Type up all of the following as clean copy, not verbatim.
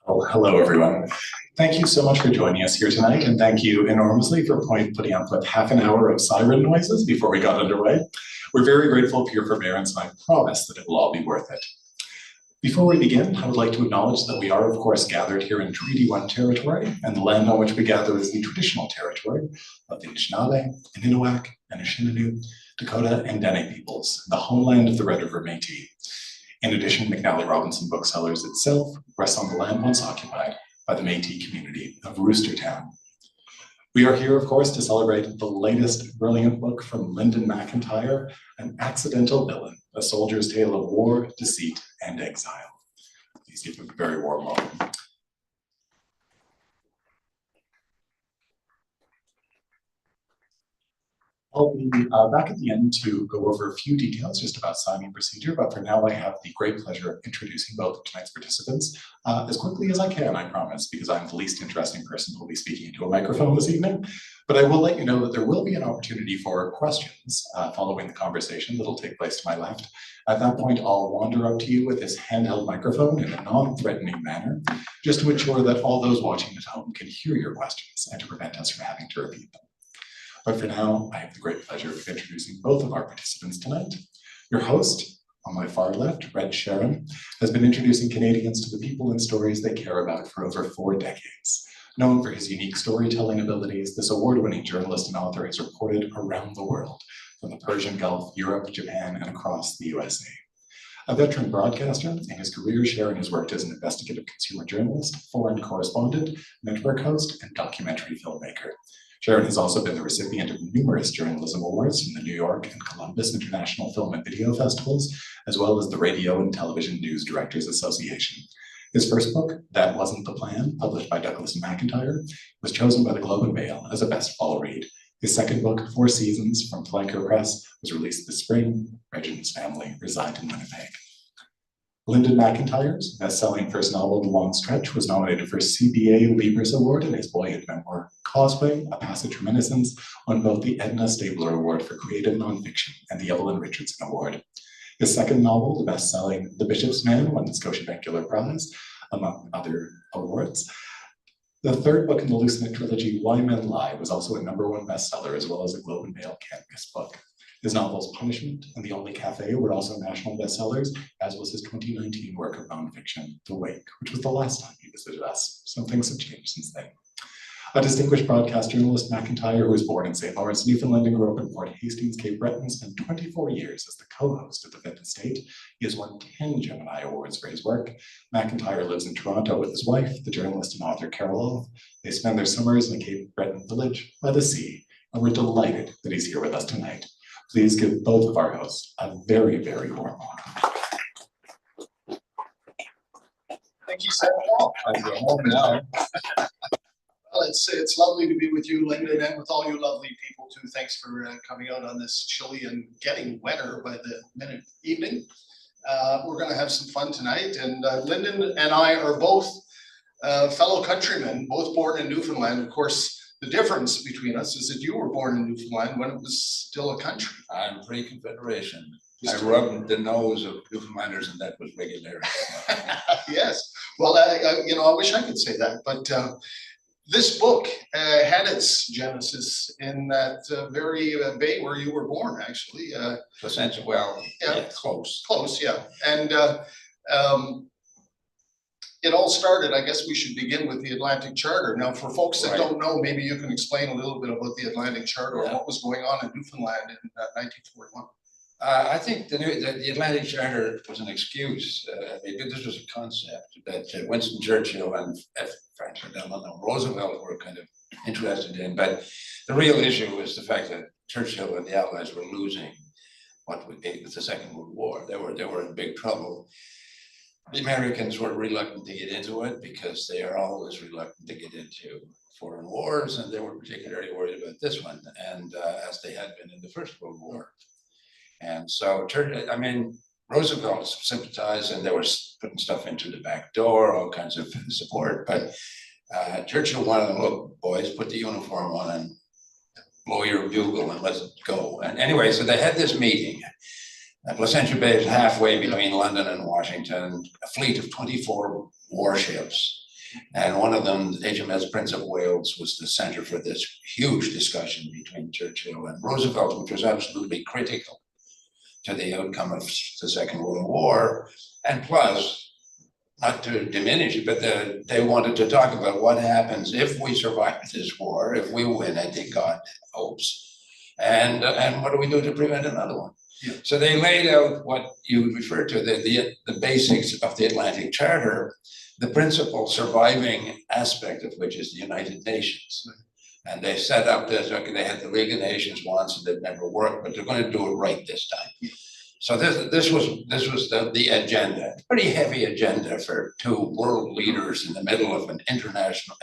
Well, hello, everyone. Thank you so much for joining us here tonight, and thank you enormously for putting up with half an hour of siren noises before we got underway. We're very grateful for your forbearance, and I promise that it will all be worth it. Before we begin, I would like to acknowledge that we are, of course, gathered here in Treaty 1 territory, and the land on which we gather is the traditional territory of the Anishinaabe, Innuit, Anishinaabe, Dakota, and Dene peoples, the homeland of the Red River Métis. In addition, McNally Robinson Booksellers itself rests on the land once occupied by the Métis community of Roostertown. We are here, of course, to celebrate the latest brilliant book from Linden MacIntyre, An Accidental Villain, A Soldier's Tale of War, Deceit, and Exile. Please give him a very warm welcome. I'll be back at the end to go over a few details just about signing procedure, but for now I have the great pleasure of introducing both of tonight's participants as quickly as I can, I promise, because I'm the least interesting person who will be speaking into a microphone this evening. But I will let you know that there will be an opportunity for questions following the conversation that'll take place to my left. At that point, I'll wander up to you with this handheld microphone in a non-threatening manner, just to ensure that all those watching at home can hear your questions and to prevent us from having to repeat them. But for now, I have the great pleasure of introducing both of our participants tonight. Your host, on my far left, Reg Sherren, has been introducing Canadians to the people and stories they care about for over 4 decades. Known for his unique storytelling abilities, this award-winning journalist and author has reported around the world, from the Persian Gulf, Europe, Japan, and across the USA. A veteran broadcaster, in his career, Sherren has worked as an investigative consumer journalist, foreign correspondent, network host, and documentary filmmaker. Sherren has also been the recipient of numerous journalism awards from the New York and Columbus International Film and Video Festivals, as well as the Radio and Television News Directors Association. His first book, That Wasn't the Plan, published by Douglas MacIntyre, was chosen by the Globe and Mail as a best fall read. His second book, 4 Seasons, from Flanker Press, was released this spring. Reg and his family reside in Winnipeg. Linden MacIntyre's best-selling first novel, The Long Stretch, was nominated for CBA Libris Award in his boyhood memoir, Causeway, A Passage from Innocence, won both the Edna Stabler Award for Creative Nonfiction and the Evelyn Richardson Award. His second novel, the best-selling The Bishop's Man, won the Scotiabank Giller Prize, among other awards. The third book in the Lucent trilogy, Why Men Lie, was also a #1 bestseller, as well as a Globe and Mail canvas book. His novels Punishment and The Only Cafe were also national bestsellers, as was his 2019 work of nonfiction, The Wake, which was the last time he visited us. Some things have changed since then. A distinguished broadcast journalist, MacIntyre, who was born in St. Lawrence, Newfoundland, and grew up in Port Hastings, Cape Breton, spent 24 years as the co-host of The Fifth Estate. He has won 10 Gemini Awards for his work. MacIntyre lives in Toronto with his wife, the journalist and author Carol Oath. They spend their summers in a Cape Breton village by the sea, and we're delighted that he's here with us tonight. Please give both of our hosts a very, very warm welcome. Thank you, Sir Paul. I'm going home now. Well, it's lovely to be with you, Linden, and with all you lovely people too. Thanks for coming out on this chilly and getting wetter by the minute evening. We're going to have some fun tonight, and Linden and I are both fellow countrymen, both born in Newfoundland. Of course, the difference between us is that you were born in Newfoundland when it was still a country. I'm pre-Confederation. I rubbed the nose of Newfoundlanders, and that was regularity. Yes. Well, I wish I could say that, but this book had its genesis in that very bay where you were born, actually. Essentially, well, yeah, close. Close, yeah. And it all started, I guess we should begin with the Atlantic Charter. Now, for folks that don't know, maybe you can explain a little bit about the Atlantic Charter and what was going on in Newfoundland in 1941. I think the Atlantic Charter was an excuse. This was a concept that Winston Churchill and Franklin Delano Roosevelt were kind of interested in. But the real issue was the fact that Churchill and the Allies were losing what would be the Second World War. They were in big trouble. The Americans were reluctant to get into it because they are always reluctant to get into foreign wars, and they were particularly worried about this one, and as they had been in the First World War. And so, Roosevelt sympathized, and they were putting stuff into the back door, all kinds of support. But Churchill wanted them, look, boys, put the uniform on and blow your bugle and let's go. And anyway, so they had this meeting. Placentia Bay is halfway between London and Washington, a fleet of 24 warships. And one of them, HMS Prince of Wales, was the center for this huge discussion between Churchill and Roosevelt, which was absolutely critical to the outcome of the Second World War. And plus, not to diminish it, but they wanted to talk about what happens if we survive this war, if we win it, God hopes, and what do we do to prevent another one? Yeah. So they laid out what you would refer to, the basics of the Atlantic Charter, the principal surviving aspect of which is the United Nations. And they set up this, okay, they had the League of Nations once and it never worked, but they're going to do it right this time. Yeah. So this was the agenda, pretty heavy agenda for two world leaders in the middle of an international,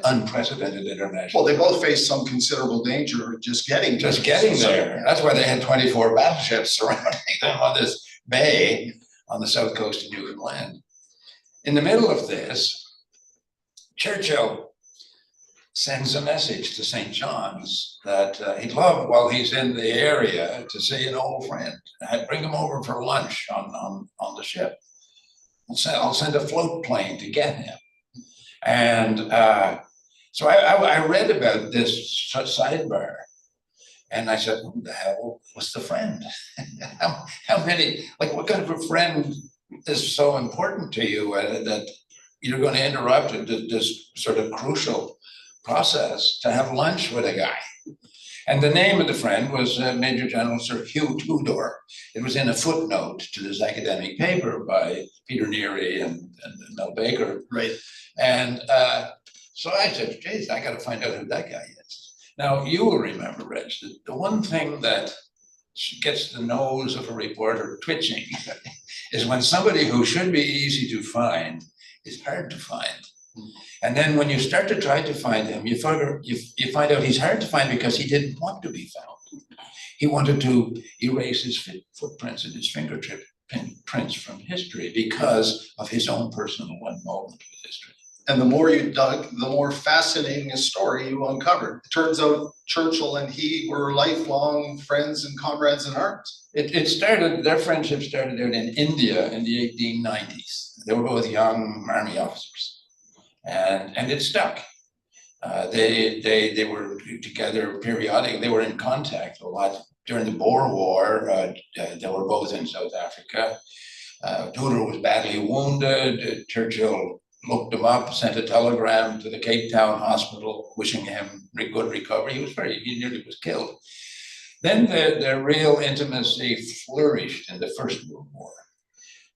unprecedented international. Well, they both faced some considerable danger just getting there. That's why they had 24 battleships surrounding them on this bay on the south coast of Newfoundland. In the middle of this, Churchill sends a message to St. John's that he'd love, while he's in the area, to see an old friend. I'd bring him over for lunch on the ship. I'll send a float plane to get him. And so I read about this sidebar, and I said, who the hell was the friend? how many, like what kind of a friend is so important to you that you're going to interrupt this sort of crucial process to have lunch with a guy? And the name of the friend was Major General Sir Hugh Tudor. It was in a footnote to this academic paper by Peter Neary and Mel Baker. Right. And so I said, geez, I got to find out who that guy is. Now, you will remember, Reg, that the one thing that gets the nose of a reporter twitching is when somebody who should be easy to find is hard to find. And then when you start to try to find him, you find out he's hard to find because he didn't want to be found. He wanted to erase his footprints and his fingerprints from history because of his own personal involvement with history. And the more you dug, the more fascinating a story you uncovered. It turns out Churchill and he were lifelong friends and comrades in arms. Their friendship started out in India in the 1890s. They were both young army officers. And it stuck. They were together periodically. They were in contact a lot during the Boer War. They were both in South Africa. Tudor was badly wounded. Churchill looked him up, sent a telegram to the Cape Town hospital wishing him good recovery. He nearly was killed. Then the real intimacy flourished in the First World War.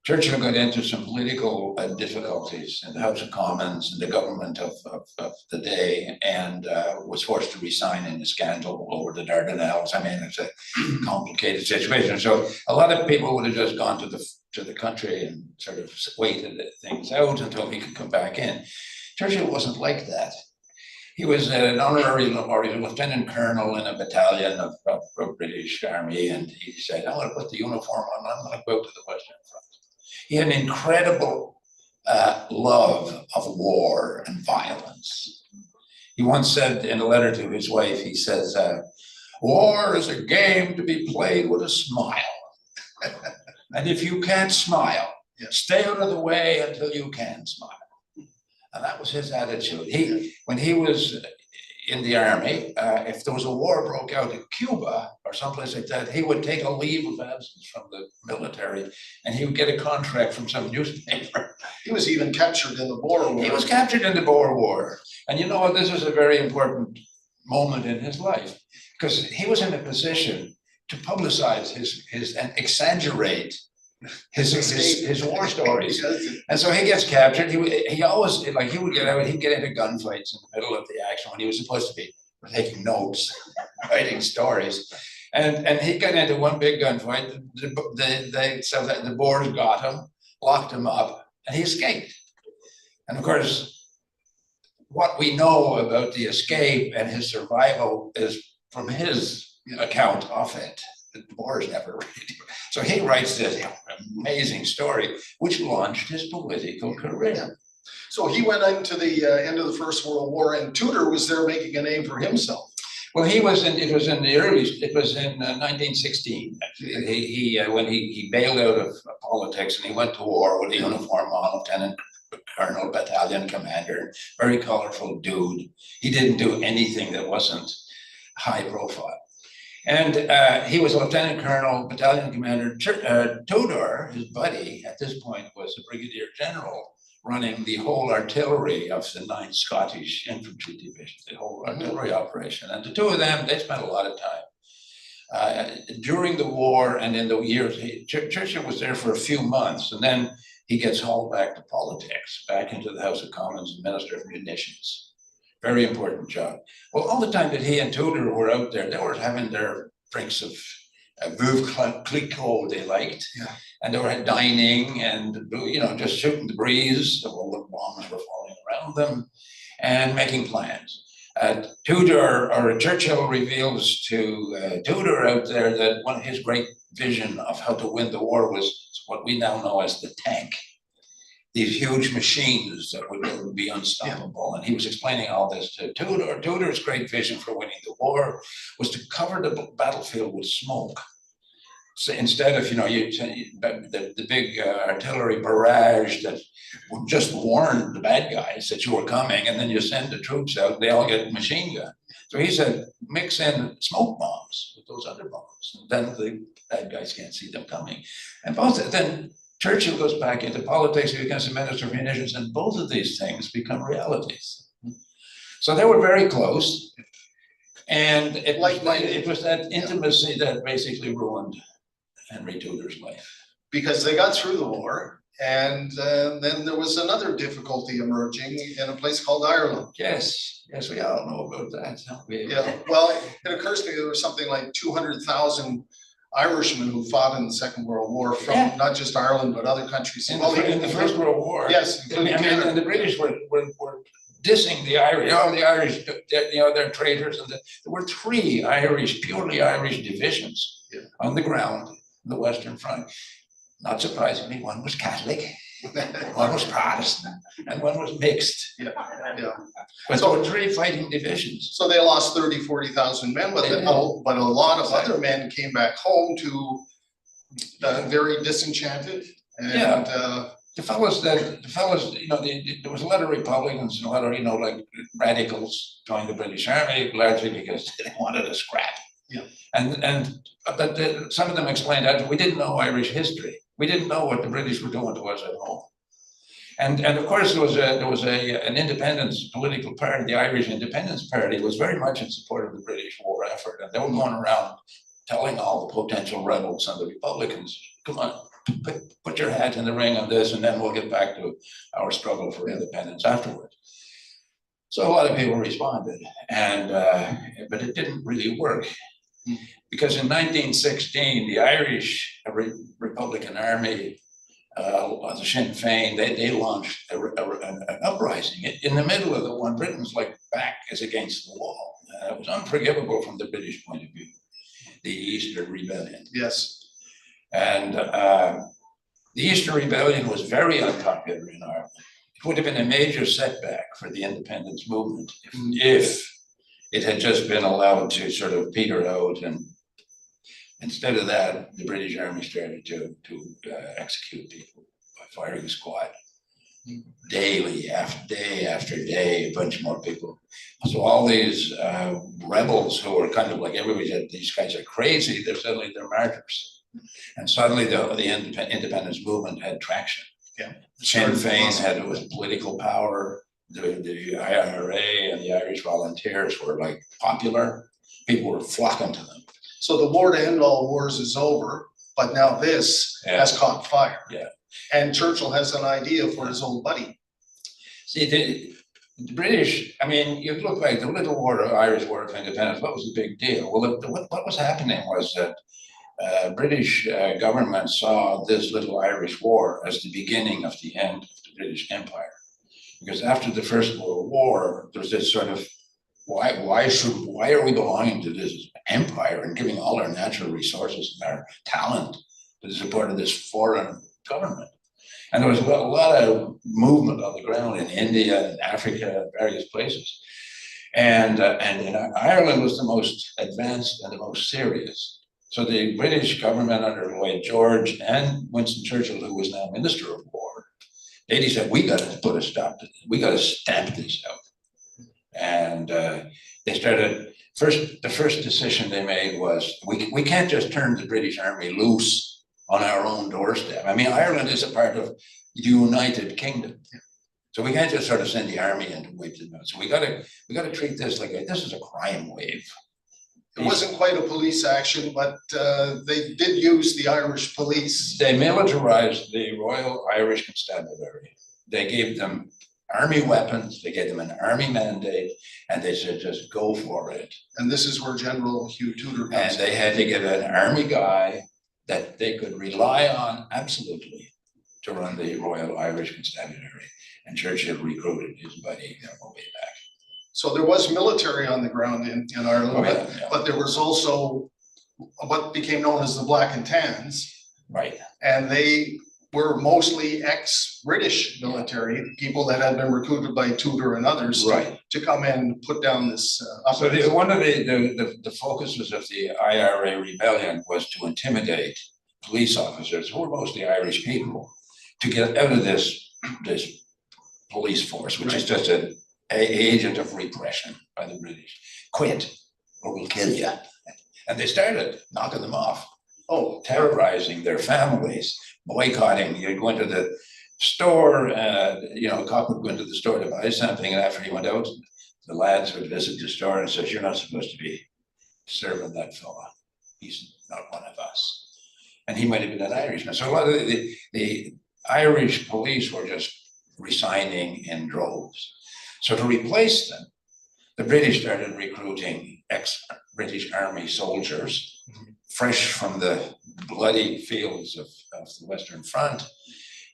Churchill got into some political difficulties in the House of Commons and the government of the day, and was forced to resign in a scandal over the Dardanelles. I mean, it's a complicated situation. So a lot of people would have just gone to the country and sort of waited things out until he could come back in. Churchill wasn't like that. He was an honorary lieutenant colonel in a battalion of British Army, and he said, I'm going to put the uniform on, I'm going to go to the Western Front. He had an incredible love of war and violence. He once said in a letter to his wife, he says, war is a game to be played with a smile. And if you can't smile, stay out of the way until you can smile. And that was his attitude. When he was in the army, if there was a war broke out in Cuba or someplace like that, he would take a leave of absence from the military and he would get a contract from some newspaper. He was even captured in the Boer War. He was captured in the Boer War. And you know what, this is a very important moment in his life because he was in a position to publicize his and exaggerate his war stories. And so he gets captured. He always, like, he would get out, he'd get into gunfights in the middle of the action when he was supposed to be taking notes, writing stories. And he got into one big gunfight. So that the Boers got him, locked him up, and he escaped. And of course, what we know about the escape and his survival is from his account of it. The Boers never really. So he writes this amazing story, which launched his political career. So he went into the end of the First World War, and Tudor was there making a name for himself. Well, it was in 1916. Actually, when he bailed out of politics and he went to war with a uniform on, lieutenant colonel, battalion commander, very colorful dude. He didn't do anything that wasn't high profile. And he was a lieutenant colonel, battalion commander. Tudor, his buddy, at this point was a brigadier general running the whole artillery of the 9th Scottish Infantry Division, the whole artillery operation. And the two of them, they spent a lot of time. During the war and in the years, Churchill was there for a few months, and then he gets hauled back to politics, back into the House of Commons and Minister of Munitions. Very important job. Well, all the time that he and Tudor were out there, they were having their drinks of Veuve Clicquot they liked. Yeah. And they were dining and, just shooting the breeze. All the bombs were falling around them and making plans. Churchill reveals to Tudor out there that one of his great vision of how to win the war was what we now know as the tank. These huge machines that would be unstoppable. And he was explaining all this to Tudor. Tudor's great vision for winning the war was to cover the battlefield with smoke. So instead of, the big artillery barrage that would just warn the bad guys that you were coming, and then you send the troops out, they all get machine gun. So he said, mix in smoke bombs with those other bombs, and then the bad guys can't see them coming. And then Churchill goes back into politics, he becomes the Minister of Munitions, and both of these things become realities. So they were very close, and it was that intimacy that basically ruined Henry Tudor's life. Because they got through the war, and then there was another difficulty emerging in a place called Ireland. Yes, we all know about that. Yeah, well, it occurs to me there were something like 200,000 Irishmen who fought in the Second World War from not just Ireland, but other countries. In the First World War. Yes, and the British were dissing the Irish. Oh, the Irish, they're traitors. And there were 3 purely Irish divisions on the ground, the Western Front. Not surprisingly, one was Catholic, one was Protestant, and one was mixed. But so 3 fighting divisions. So they lost 30, 40,000 men, but a lot of other men came back home to very disenchanted. And the fellows, there was a lot of Republicans and a lot of, like radicals joined the British Army, largely because they wanted a scrap. Yeah. But some of them explained that we didn't know Irish history. We didn't know what the British were doing to us at home. And of course there was an independence political party. The Irish Independence Party was very much in support of the British war effort, and they were going around telling all the potential rebels and the Republicans, come on, put your hat in the ring on this, and then we'll get back to our struggle for independence afterwards. So a lot of people responded, but it didn't really work. Because in 1916, the Irish Republican Army, the Sinn Féin, they launched an uprising in the middle of the one. Britain's back is against the wall. It was unforgivable from the British point of view, the Easter Rebellion. Yes. And the Easter Rebellion was very unpopular in Ireland. It would have been a major setback for the independence movement if it had just been allowed to sort of peter out, and instead of that, the British Army started to execute people by firing a squad daily, day after day, a bunch more people. So all these rebels who were kind of like everybody said, these guys are crazy, they're martyrs. And suddenly the independence movement had traction. Yeah. Sinn Féin was political power. The IRA and the Irish Volunteers were popular. People were flocking to them. So the war to end all wars is over, but now this has caught fire. Yeah. And Churchill has an idea for his old buddy. See, the British, you look like the little Irish War of Independence, what was the big deal? Well, what was happening was that British government saw this little Irish war as the beginning of the end of the British Empire. Because after the First World War, there was this sort of, why are we belonging to this empire and giving all our natural resources and our talent to the support of this foreign government? And there was a lot of movement on the ground in India and Africa and various places. And Ireland was the most advanced and the most serious. So the British government under Lloyd George and Winston Churchill, who was now Minister of War, they decided, we got to put a stop to this. We got to stamp this out. And they started, the first decision they made was, we can't just turn the British Army loose on our own doorstep. I mean, Ireland is a part of the United Kingdom. So we can't just sort of send the army in to wipe them out. So we got to treat this like this is a crime wave. It wasn't quite a police action, but they did use the Irish police. They militarized the Royal Irish Constabulary. They gave them army weapons, they gave them an army mandate, and they said, just go for it. And this is where General Hugh Tudor comes And they had to get an army guy that they could rely on absolutely to run the Royal Irish Constabulary. And Churchill recruited his buddy on the way back. So there was military on the ground in Ireland, Oh, yeah. but there was also what became known as the Black and Tans. Right. And they were mostly ex-British military, people that had been recruited by Tudor and others to come in and put down this. So one of the focuses of the IRA rebellion was to intimidate police officers, who were mostly Irish people, to get out of this police force, which is just an agent of repression by the British. Quit or we'll kill you. And they started knocking them off. Oh, terrorizing their families, boycotting. You'd go into the store, a cop would go into the store to buy something, and after he went out, the lads would visit the store and says, you're not supposed to be serving that fella. He's not one of us. And he might have been an Irishman. So a lot of the Irish police were just resigning in droves. So to replace them, the British started recruiting ex-British Army soldiers, fresh from the bloody fields of the Western Front,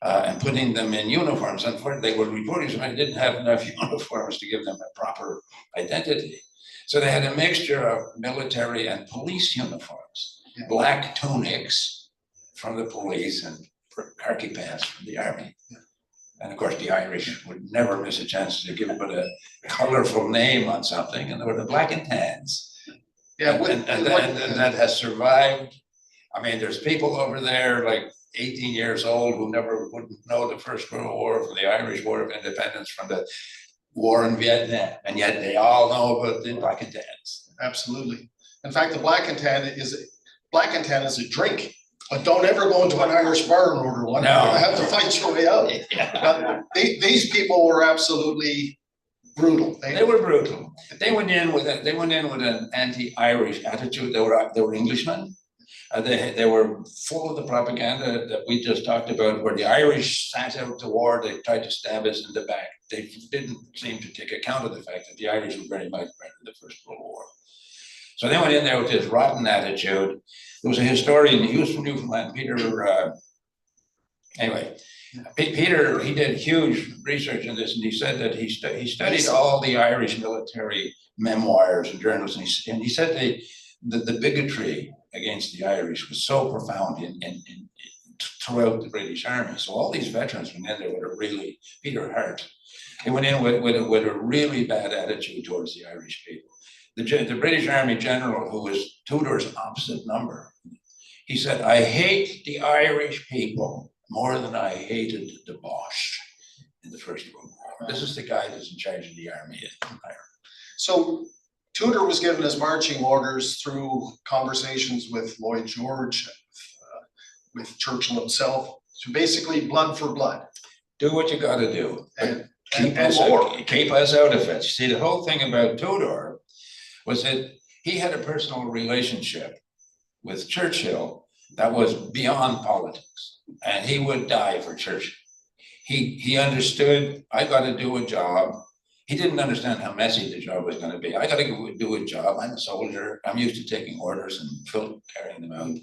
and putting them in uniforms. Unfortunately, they were reporting somebody didn't have enough uniforms to give them a proper identity. So they had a mixture of military and police uniforms, black tunics from the police and khaki pants from the army. And of course, the Irish would never miss a chance to give it a colorful name on something, and they were the Black and Tans. Yeah, and that has survived. I mean, there's people over there like 18 years old who wouldn't know the First World War, from the Irish War of Independence, from the war in Vietnam, and yet they all know about the Black and Tans. Absolutely. In fact, the Black and Tan is a drink. But don't ever go into an Irish bar and order one. No. You have to fight your way out. Yeah. These people were absolutely brutal. They were brutal. They went in with an anti-Irish attitude. They were Englishmen. They were full of the propaganda that we just talked about, where the Irish sat out the war. They tried to stab us in the back. They didn't seem to take account of the fact that the Irish were very much part of the First World War. So they went in there with this rotten attitude. There was a historian, he was from Newfoundland, Peter, Peter, he did huge research on this, and he said that he studied all the Irish military memoirs and journals, and he said the bigotry against the Irish was so profound throughout the British Army. So all these veterans went in there with a really, Peter Hart, they went in with a really bad attitude towards the Irish people. The British Army general, who was Tudor's opposite number, he said, I hate the Irish people more than I hated the Boche in the First World War. This is the guy that's in charge of the army in Ireland. So Tudor was given his marching orders through conversations with Lloyd George, with Churchill himself, to basically blood for blood. Do what you got to do. And keep us out of it. See, the whole thing about Tudor was that he had a personal relationship with Churchill that was beyond politics, and he would die for Churchill. He understood, I got to do a job. He didn't understand how messy the job was going to be. I got to do a job. I'm a soldier. I'm used to taking orders and carrying them out. And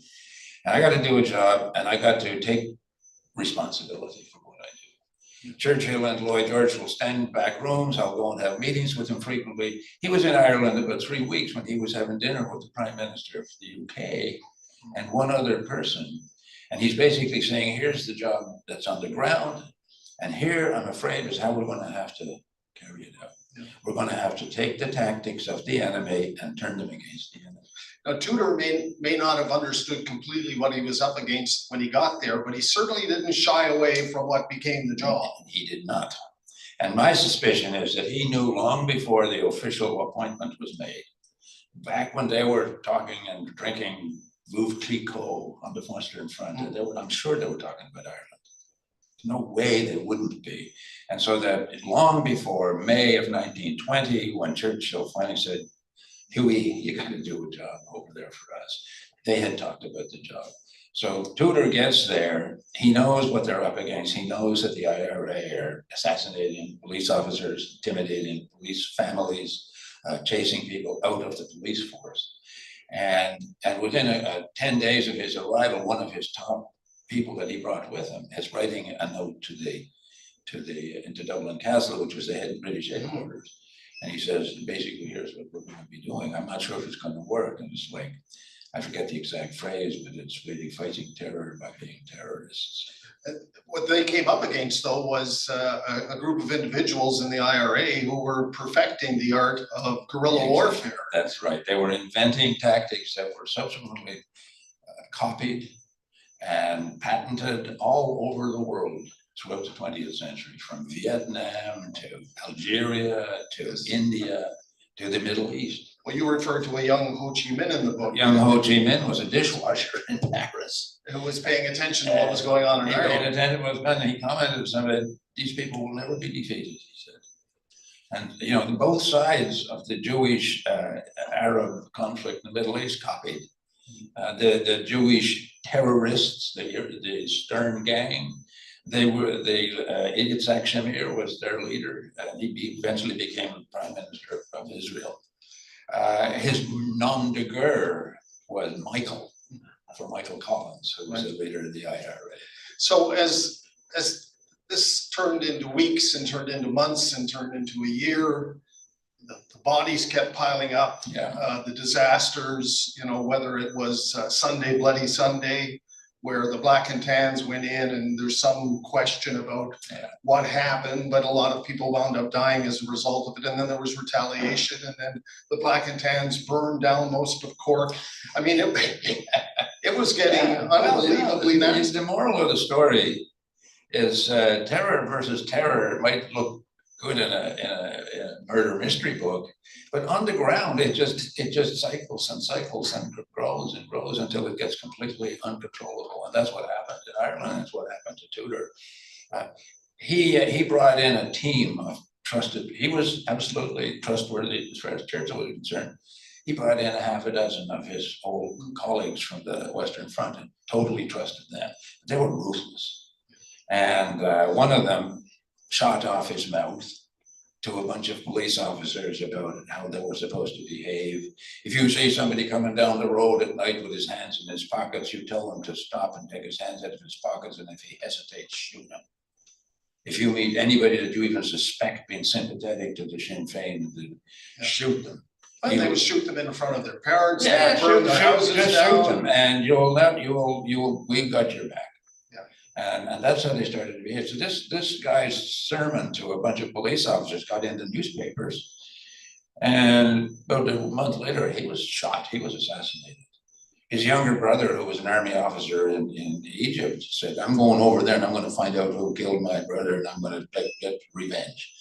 I got to do a job, and I got to take responsibility for what I do. Churchill and Lloyd George will stand in back rooms. I'll go and have meetings with him frequently. He was in Ireland about 3 weeks when he was having dinner with the Prime Minister of the UK and one other person. And he's basically saying, here's the job that's on the ground, and here, I'm afraid, is how we're going to have to carry it out. Yeah. We're going to have to take the tactics of the enemy and turn them against the enemy. Now, Tudor may not have understood completely what he was up against when he got there, but he certainly didn't shy away from what became the job. He did not. And my suspicion is that he knew long before the official appointment was made, back when they were talking and drinking Veuve Clicquot on the Western Front, and I'm sure they were talking about Ireland. No way they wouldn't be. And so that long before May of 1920, when Churchill finally said, Huey, you got to do a job over there for us, they had talked about the job. So Tudor gets there, he knows what they're up against. He knows that the IRA are assassinating police officers, intimidating police families, chasing people out of the police force. And within 10 days of his arrival, one of his top people that he brought with him is writing a note into Dublin Castle, which was the British headquarters. And he says, basically, here's what we're going to be doing. I'm not sure if it's going to work. And it's like, I forget the exact phrase, but it's really fighting terror by being terrorists. What they came up against, though, was a group of individuals in the IRA who were perfecting the art of guerrilla warfare. That's right. They were inventing tactics that were subsequently copied and patented all over the world throughout the 20th century, from Vietnam to Algeria to India to the Middle East. Well, you referred to a young Ho Chi Minh in the book. Young Ho Chi Minh was a dishwasher in Paris. Who was paying attention to what was going on in Ireland. He commented something, these people will never be defeated, he said. And, you know, both sides of the Jewish-Arab conflict in the Middle East copied. The Jewish terrorists, the Stern gang, Yitzhak Shamir was their leader, and he eventually became the prime minister of Israel. His nom de guerre was Michael, for Michael Collins, who was the leader of the IRA. So as this turned into weeks and turned into months and turned into a year, the bodies kept piling up. Yeah. The disasters, you know, whether it was Sunday, Bloody Sunday, where the black and tans went in, and there's some question about what happened, but a lot of people wound up dying as a result of it. And then there was retaliation, and then the black and tans burned down most of Cork. I mean, it was getting unbelievably nasty. The moral of the story is terror versus terror might look good in a murder mystery book, but on the ground it just cycles and cycles and grows and grows until it gets completely uncontrollable. And that's what happened in Ireland. That's what happened to Tudor. He brought in a team of trusted. He was absolutely trustworthy as far as Churchill was concerned. He brought in a half a dozen of his old colleagues from the Western Front and totally trusted them. They were ruthless. And one of them shot off his mouth to a bunch of police officers about how they were supposed to behave. If you see somebody coming down the road at night with his hands in his pockets, you tell him to stop and take his hands out of his pockets, and if he hesitates, shoot him. If you meet anybody that you even suspect being sympathetic to the Sinn Féin, shoot them. And they would shoot them in front of their parents. Yeah, burn their houses down. shoot them, and we've got your back. And that's how they started to behave. So this guy's sermon to a bunch of police officers got into newspapers, and about a month later, he was shot. He was assassinated. His younger brother, who was an army officer in Egypt, said, "I'm going over there and I'm going to find out who killed my brother, and I'm going to get revenge."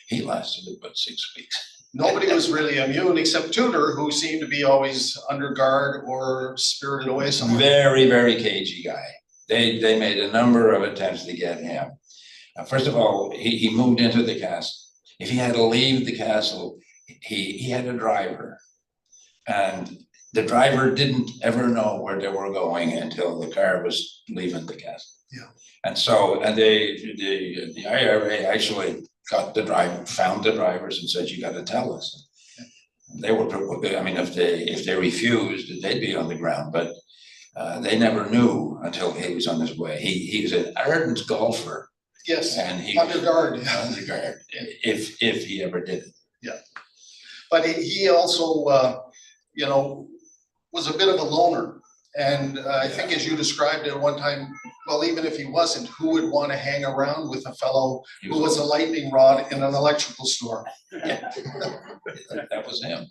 He lasted about 6 weeks. Nobody was really immune except Tudor, who seemed to be always under guard or spirited away somewhere. Very, very cagey guy. They made a number of attempts to get him. First of all, he moved into the castle. If he had to leave the castle, he had a driver. And the driver didn't ever know where they were going until the car was leaving the castle. Yeah. And so the IRA actually got the driver, found the drivers and said, "You got to tell us." They were, I mean, if they refused, they'd be on the ground, but they never knew until he was on his way. He was an ardent golfer. Yes, and he under guard. Under guard, if he ever did it. Yeah, but he also, you know, was a bit of a loner. And I think as you described it one time, well, even if he wasn't, who would want to hang around with a fellow who was a lightning rod in an electrical store? That was him.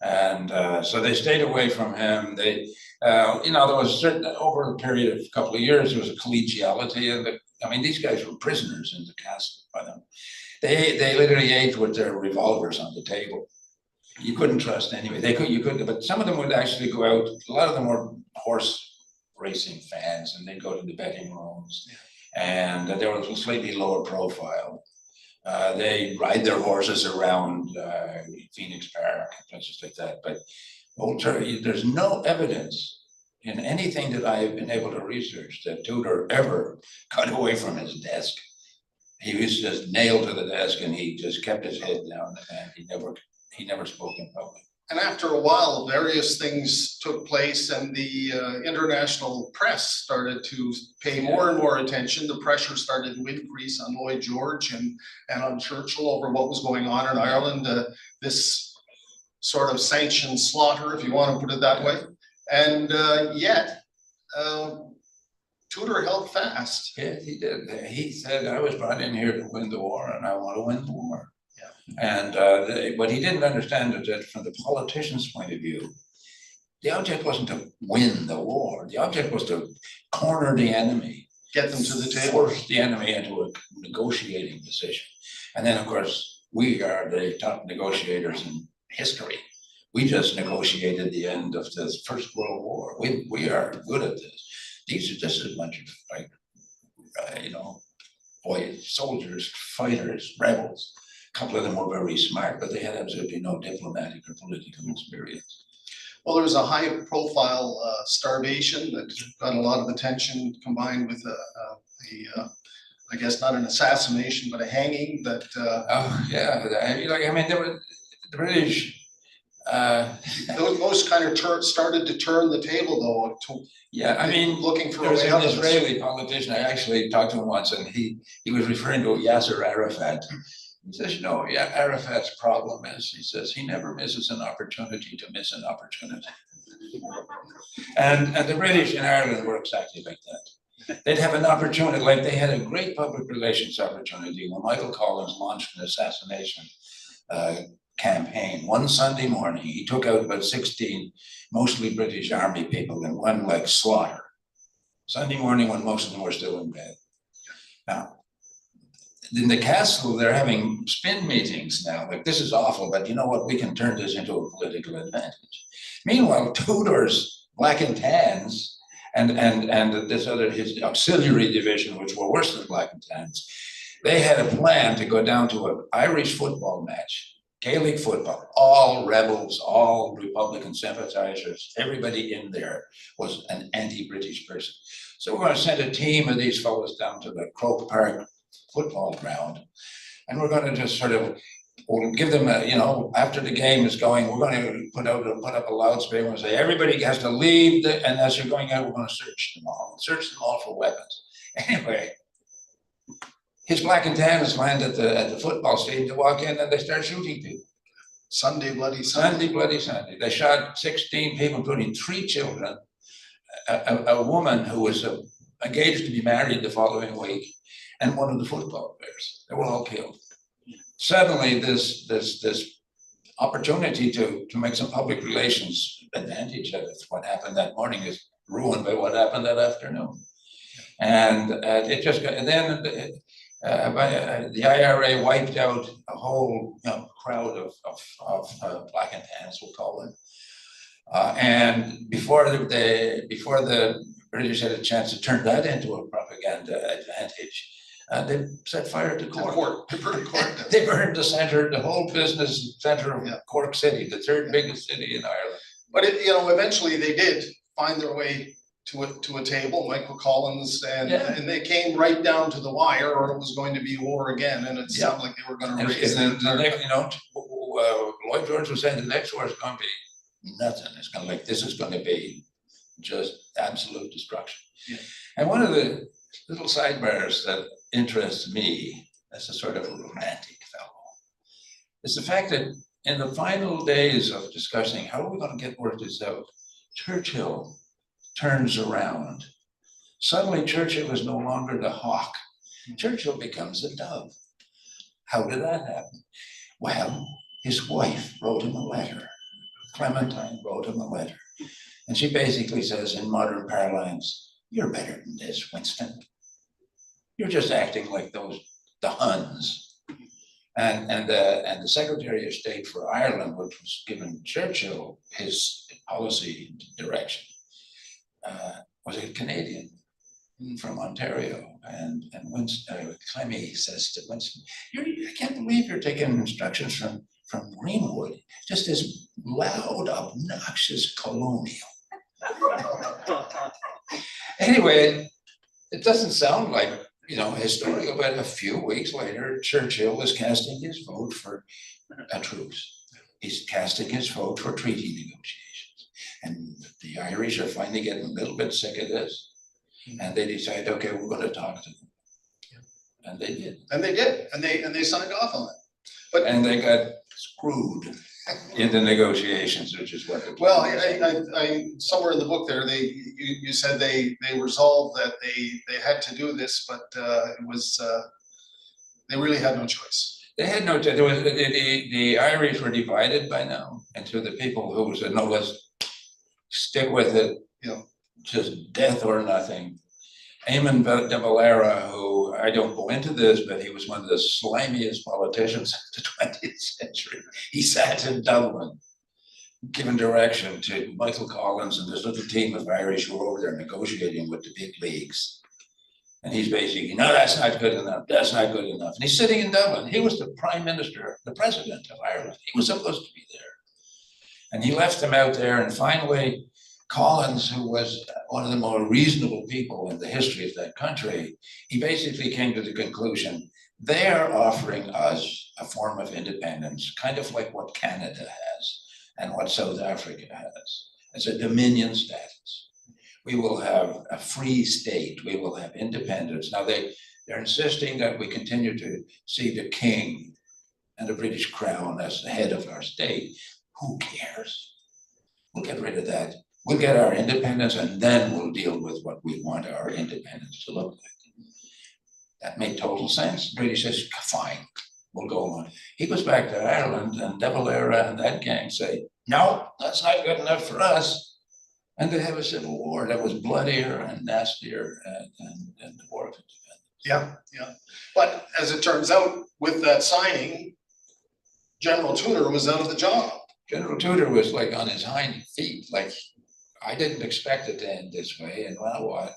And so they stayed away from him. They, there was certain, over a period of a couple of years, there was a collegiality. And these guys were prisoners in the castle by them. They literally ate with their revolvers on the table. You couldn't trust anybody. You couldn't, but some of them would actually go out. A lot of them were horse racing fans, and they'd go to the betting rooms, and they were slightly lower profile. They ride their horses around Phoenix Park, places like that. But there's no evidence in anything that I've been able to research that Tudor ever got away from his desk. He was just nailed to the desk, and he just kept his head down, and he never spoke in public. And after a while, various things took place, and the international press started to pay more and more attention. The pressure started to increase on Lloyd George and on Churchill over what was going on in Ireland, this sort of sanctioned slaughter, if you want to put it that way. And yet, Tudor held fast. Yeah, he did. He said, I was brought in here to win the war, and I want to win the war. And what he didn't understand is that from the politician's point of view, the object wasn't to win the war. The object was to corner the enemy, get them to the table, force the enemy into a negotiating position. And then, of course, we are the top negotiators in history. We just negotiated the end of the First World War. We are good at this. These are just a bunch of, boys, soldiers, fighters, rebels. A couple of them were very smart, but they had absolutely no diplomatic or political experience. Well, there was a high-profile starvation that got a lot of attention, combined with I guess not an assassination, but a hanging. That. There were the British. Those kind of started to turn the table, though. Looking for. There was an Israeli politician. I actually talked to him once, and he was referring to Yasser Arafat. He says, Arafat's problem is, he says, he never misses an opportunity to miss an opportunity. And the British in Ireland were exactly like that. They'd have an opportunity, like they had a great public relations opportunity when Michael Collins launched an assassination campaign. One Sunday morning, he took out about 16 mostly British army people in one slaughter. Sunday morning when most of them were still in bed. Now, in the castle, they're having spin meetings now. Like, this is awful, but you know what? We can turn this into a political advantage. Meanwhile, Tudor's Black and Tans and his auxiliary division, which were worse than Black and Tans, they had a plan to go down to an Irish football match, Gaelic football, all rebels, all Republican sympathizers, everybody in there was an anti-British person. So we're going to send a team of these fellows down to the Croke Park football ground, and we're going to just we'll give them after the game is going, we're going to put up a loudspeaker and say, everybody has to leave, and as you're going out, we're going to search them all for weapons. Anyway, his Black and Tans land at the football stadium to walk in, and they start shooting people. Sunday, Bloody Sunday. They shot 16 people, including 3 children, a woman who was engaged to be married the following week, and one of the football players. They were all killed. Suddenly, this opportunity to make some public relations advantage of what happened that morning is ruined by what happened that afternoon. And it just got, and then the IRA wiped out a whole crowd of Black and Tans, we'll call them. And before the British had a chance to turn that into a propaganda advantage, they set fire to Cork. They burned the whole business center of Cork City, the 3rd biggest city in Ireland. But eventually they did find their way to a table, Michael Collins, and they came right down to the wire, or it was going to be war again, and it sounded like they were going to raise Lloyd George was saying the next war is going to be nothing. It's going to this is going to be just absolute destruction. Yeah. And one of the little sidebars that interests me as a sort of romantic fellow is the fact that in the final days of discussing how are we going to work this out, Churchill turns around. Suddenly Churchill is no longer the hawk. Churchill becomes a dove. How did that happen? Well, his wife wrote him a letter. Clementine wrote him a letter. And she basically says, in modern parlance, you're better than this, Winston. You're just acting like the Huns. And the Secretary of State for Ireland, which was given Churchill his policy direction, was a Canadian from Ontario. And Winston, Clemmy says to Winston, I can't believe you're taking instructions from Greenwood, just this loud, obnoxious colonial. Anyway, it doesn't sound like, historical, but a few weeks later, Churchill is casting his vote for a truce. He's casting his vote for treaty negotiations. And the Irish are finally getting a little bit sick of this. And they decide, okay, we're going to talk to them. And they did. And they did. And they signed off on it. And they got screwed in the negotiations, which is what it was. Well, I somewhere in the book there, you said they resolved that they had to do this, but it was they really had no choice. They had no choice. The Irish were divided by now into the people who said, no, let's stick with it, just death or nothing. Eamon de Valera, who I don't go into this, but he was one of the slimiest politicians of the 20th century. He sat in Dublin, giving direction to Michael Collins and this little team of Irish who were over there negotiating with the big leagues. And he's basically, no, that's not good enough. That's not good enough. And he's sitting in Dublin. He was the prime minister, the president of Ireland. He was supposed to be there. And he left them out there. And finally, Collins, who was one of the more reasonable people in the history of that country, he basically came to the conclusion, they're offering us a form of independence, kind of like what Canada has and what South Africa has. It's a dominion status. We will have a free state. We will have independence. Now they're insisting that we continue to see the king and the British crown as the head of our state. Who cares? We'll get rid of that. We'll get our independence and then we'll deal with what we want our independence to look like. That made total sense. The British says, fine, we'll go on. He goes back to Ireland and De Valera and that gang say, no, that's not good enough for us. And they have a civil war that was bloodier and nastier than the War of Independence. Yeah. But as it turns out, with that signing, General Tudor was out of the job. General Tudor was like on his hind feet, like, I didn't expect it to end this way, and well, what?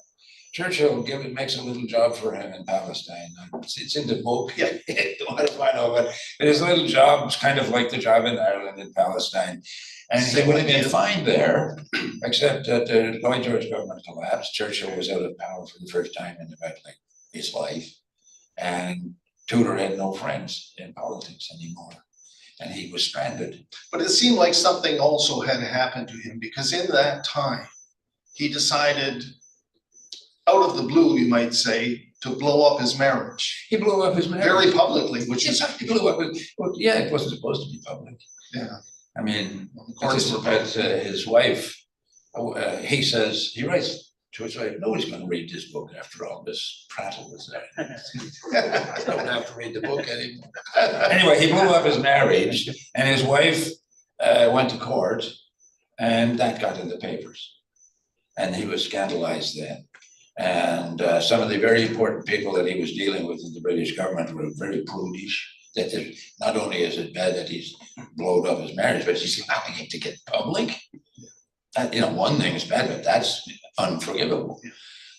Churchill makes a little job for him in Palestine. It's in the book. Yeah, don't want to find out, but his little job was kind of like the job in Ireland and Palestine. And he would have been fine there, except that the Lloyd George government collapsed. Churchill was out of power for the first time in about like his life, and Tudor had no friends in politics anymore. And he was stranded. But it seemed like something also had happened to him, because in that time, he decided, out of the blue, you might say, to blow up his marriage. He blew up his marriage. Very publicly, which is... He blew up his... Well, yeah, it wasn't supposed to be public. Yeah. I mean, his wife, he says, he writes to his wife, nobody's going to read this book after all this prattle is there. I don't have to read the book anymore. Anyway, he blew up his marriage, and his wife went to court, and that got in the papers. And he was scandalized then. And some of the very important people that he was dealing with in the British government were very prudish. That not only is it bad that he's blown up his marriage, but he's allowing it to get public. That, one thing is bad, but that's unforgivable. Yeah.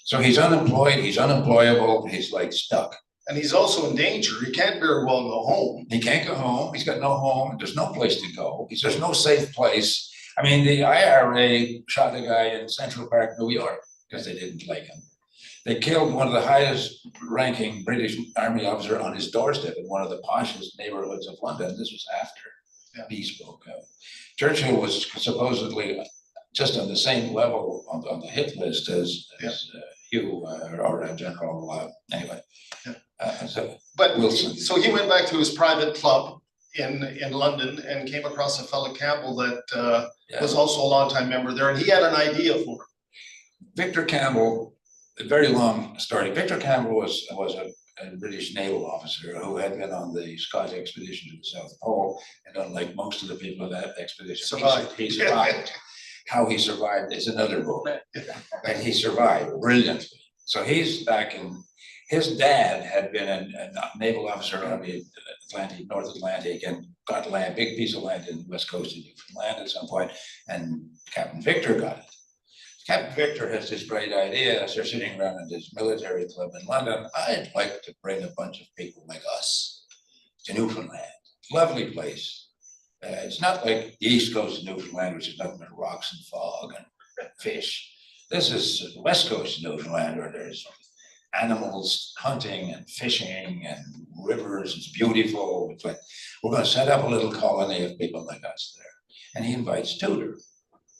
So he's unemployed, he's unemployable, he's like stuck. And he's also in danger. He can't very well go home. He can't go home. He's got no home. There's no place to go. There's no safe place. I mean, the IRA shot a guy in Central Park, New York, because they didn't like him. They killed one of the highest ranking British Army officer on his doorstep in one of the poshest neighborhoods of London. This was after peace broke out. Churchill was supposedly just on the same level on the hit list as Hugh or General anyway. But Wilson. So he went back to his private club in London and came across a fellow Campbell that was also a longtime member there, and he had an idea for him. Victor Campbell, a very long story. Victor Campbell was a British naval officer who had been on the Scott expedition to the South Pole, and unlike most of the people on that expedition, he survived. How he survived is another book, and he survived brilliantly. So he's back in. His dad had been a naval officer on the Atlantic, North Atlantic, and got land, big piece of land in the west coast of Newfoundland at some point, and Captain Victor got it. Captain Victor has this bright idea as they're sitting around at this military club in London. I'd like to bring a bunch of people like us to Newfoundland. Lovely place. It's not like the east coast of Newfoundland, which is nothing but rocks and fog and fish. This is the west coast of Newfoundland, where there's animals hunting and fishing and rivers. It's beautiful. It's like, we're going to set up a little colony of people like us there. And he invites Tudor.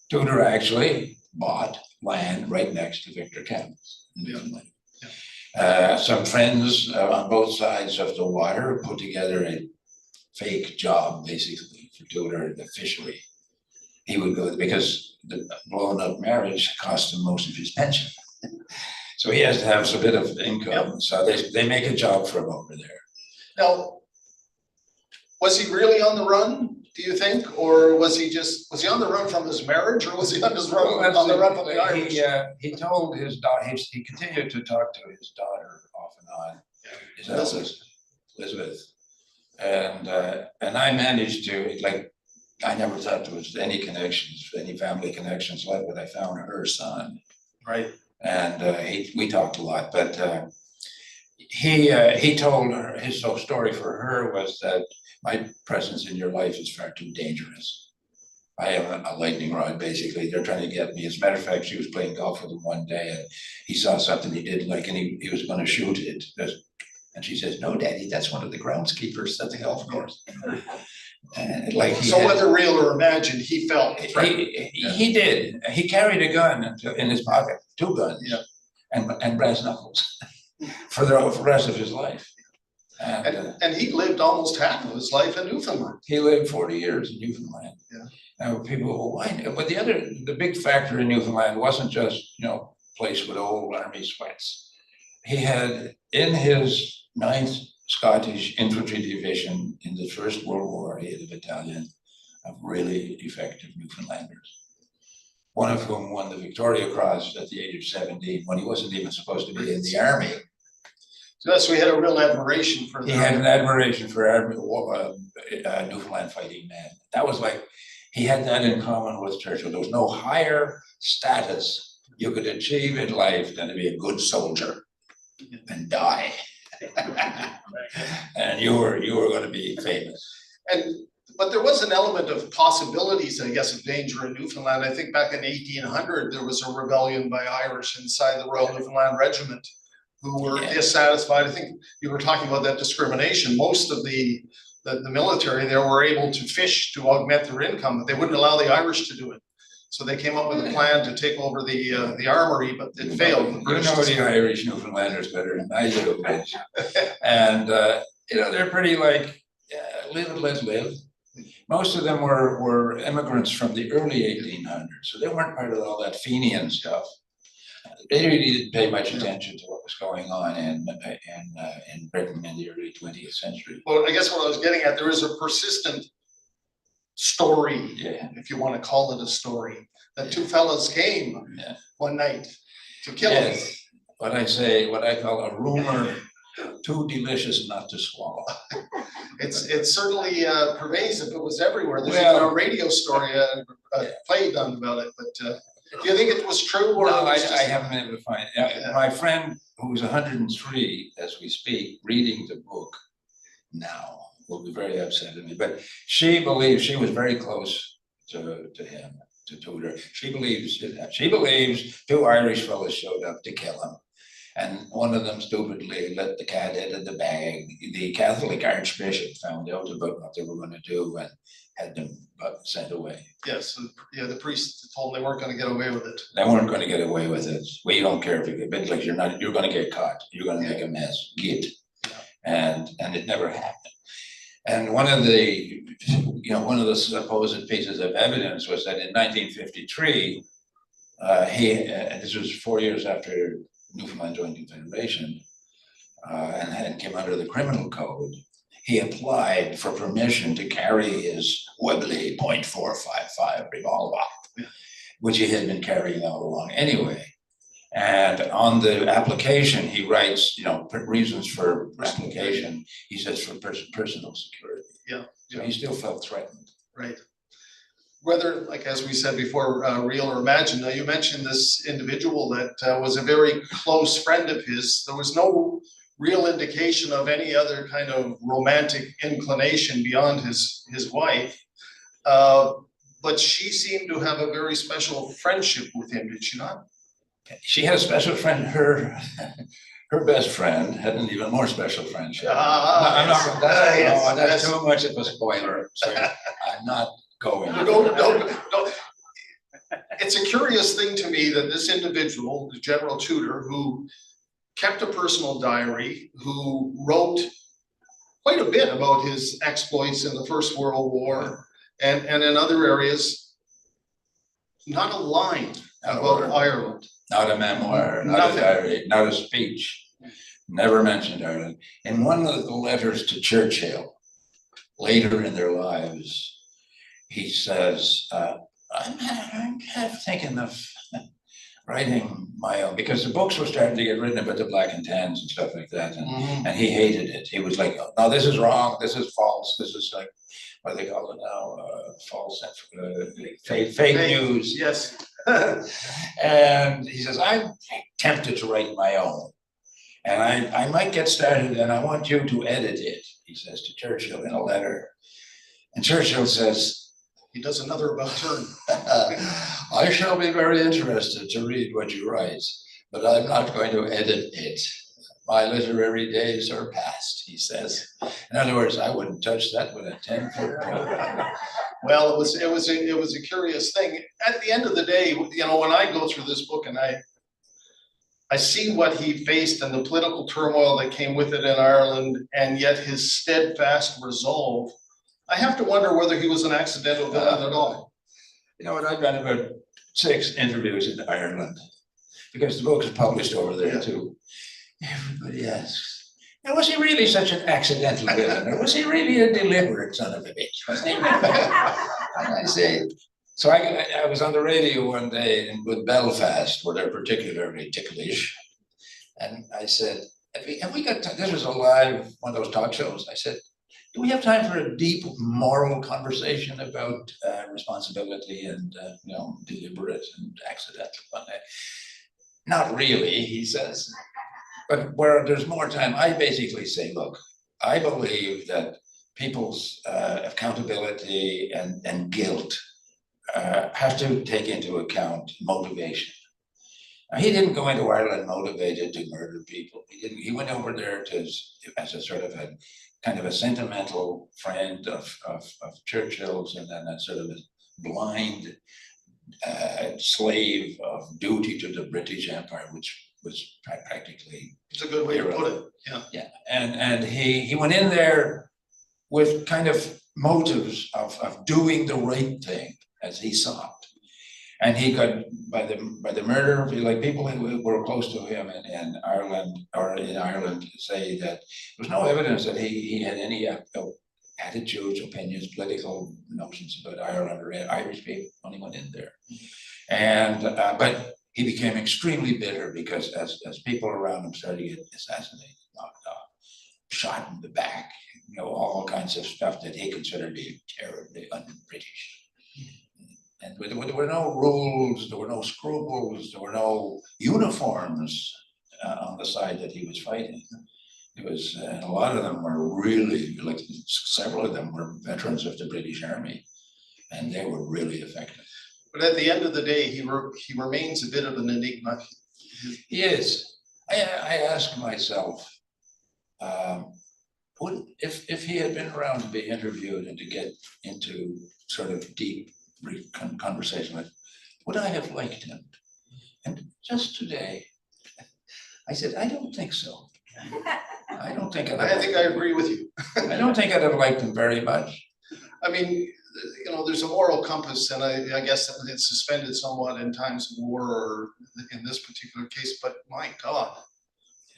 Tudor actually bought land right next to Victor Campbell's in Newfoundland. Some friends on both sides of the water put together a fake job, basically, for Tudor in the fishery. He would go, because the blown up marriage cost him most of his pension. So he has to have a bit of income. So they make a job for him over there. Now, was he really on the run, do you think? Or was he on the run from his marriage, or was he on his run, on the run from the Irish? He told his daughter, he continued to talk to his daughter off and on, his eldest, Elizabeth. And I managed to, like, I never thought there was any connections, any family connections like that. I found her son. Right. And we talked a lot, but he told her, his whole story for her was that my presence in your life is far too dangerous. I am a lightning rod, basically. They're trying to get me. As a matter of fact, she was playing golf with him one day, and he saw something he didn't like, and he was going to shoot it. And she says, "No, Daddy, that's one of the groundskeepers at the golf course." And like, whether real or imagined, he felt he did. He carried a gun in his pocket, 2 guns, and brass knuckles for the rest of his life. And he lived almost half of his life in Newfoundland. He lived 40 years in Newfoundland. Yeah. Now people go, why? But the big factor in Newfoundland wasn't just, place with old army sweats. He had in his 9th Scottish Infantry Division in the First World War, he had a battalion of really effective Newfoundlanders. One of whom won the Victoria Cross at the age of 17 when he wasn't even supposed to be in the army. So he had a real admiration for He had an admiration for Newfoundland fighting men. That was like, he had that in common with Churchill. There was no higher status you could achieve in life than to be a good soldier and die. And you were going to be famous. But there was an element of possibilities, I guess, of danger in Newfoundland. I think back in 1800, there was a rebellion by Irish inside the Royal Newfoundland Regiment who were dissatisfied. I think you were talking about that discrimination. Most of the military there were able to fish to augment their income, but they wouldn't allow the Irish to do it. So they came up with a plan to take over the armory, but it failed. You know the Irish Newfoundlanders better than I do. And, they're pretty like, live and let live. Most of them were immigrants from the early 1800s, so they weren't part of all that Fenian stuff. They really didn't pay much attention to what was going on in Britain in the early 20th century. Well, I guess what I was getting at, there is a persistent story, if you want to call it a story, that 2 fellas came one night to kill him. What I call a rumor too delicious not to swallow. It's certainly pervasive. It was everywhere. There's even a radio story play done about it. But do you think it was true? Or no, I haven't been able to find it. My friend, who's 103 as we speak, reading the book now, will be very upset at me. But she believes, she was very close to him, to Tudor. She believes 2 Irish fellows showed up to kill him. And one of them stupidly let the cat out of the bag. The Catholic Archbishop found out about what they were going to do and had them sent away. Yes, the priest told them they weren't going to get away with it. They weren't going to get away with it. Well, you don't care if you get bit, like you're going to get caught. You're going to make a mess. Get. And it never happened. And one of the supposed pieces of evidence was that in 1953, this was 4 years after Newfoundland joined Confederation, and came under the criminal code. He applied for permission to carry his Webley .455 revolver, which he had been carrying all along anyway. And on the application, he writes, reasons for application. He says for personal security. Yeah. So he still felt threatened. Right. Whether, like as we said before, real or imagined. Now you mentioned this individual that was a very close friend of his. There was no real indication of any other kind of romantic inclination beyond his wife. But she seemed to have a very special friendship with him, did she not? She had a special friend. Her best friend had an even more special friendship. That's too much of a spoiler. So I'm not going. No. It's a curious thing to me that this individual, General Tudor, who kept a personal diary, who wrote quite a bit about his exploits in the First World War and in other areas, not a line about Ireland. Not a memoir, not a diary, not a speech, never mentioned Ireland. In one of the letters to Churchill, later in their lives, he says, I'm thinking of writing my own, because the books were starting to get written about the Black and Tans and stuff like that, and he hated it. He was like, no, this is wrong, this is false, this is like, what do they call it now, false, fake news. Yes. And he says, I'm tempted to write my own, and I might get started, and I want you to edit it, he says to Churchill in a letter. And Churchill says, he does another about turn. I shall be very interested to read what you write, but I'm not going to edit it. My literary days are past, he says. In other words, I wouldn't touch that with a 10-foot pole. Well, it was a curious thing. At the end of the day, when I go through this book and I see what he faced and the political turmoil that came with it in Ireland, and yet his steadfast resolve, I have to wonder whether he was an accidental villain at all. You know what, I've done about 6 interviews in Ireland, because the book is published over there too. Everybody asks, now, was he really such an accidental villain, or was he really a deliberate son of a bitch? Wasn't he? And I say, so I was on the radio one day with Belfast, where they're particularly ticklish, and I said, have we got time? This was a live, one of those talk shows. I said, do we have time for a deep moral conversation about responsibility and deliberate and accidental? Not really, he says. But where there's more time, I basically say, look, I believe that people's accountability and guilt have to take into account motivation. Now, he didn't go into Ireland motivated to murder people. He went over there as a sort of a kind of a sentimental friend of Churchill's, and then a sort of a blind slave of duty to the British Empire, which was practically. It's a good way to put it. Yeah. And he went in there with kind of motives of doing the right thing as he saw it. And he got, by the murder, like people who were close to him in Ireland say that there was no evidence that he had any attitudes, opinions, political notions about Ireland or Irish people when he went in there. And but he became extremely bitter because as people around him started to get assassinated, knocked off, shot in the back, all kinds of stuff that he considered to be terribly un-British. And there were no rules, there were no scruples, there were no uniforms on the side that he was fighting. It was, and a lot of them were really, like several of them were veterans of the British Army, and they were really effective. But at the end of the day, he remains a bit of an enigma. He is. I ask myself, if he had been around to be interviewed and to get into sort of deep conversation with, would I have liked him? And just today, I said, I don't think so. I think I agree with you. I don't think I'd have liked him very much. I mean, you know, there's a moral compass, and I guess it's suspended somewhat in times of war or in this particular case, but my God,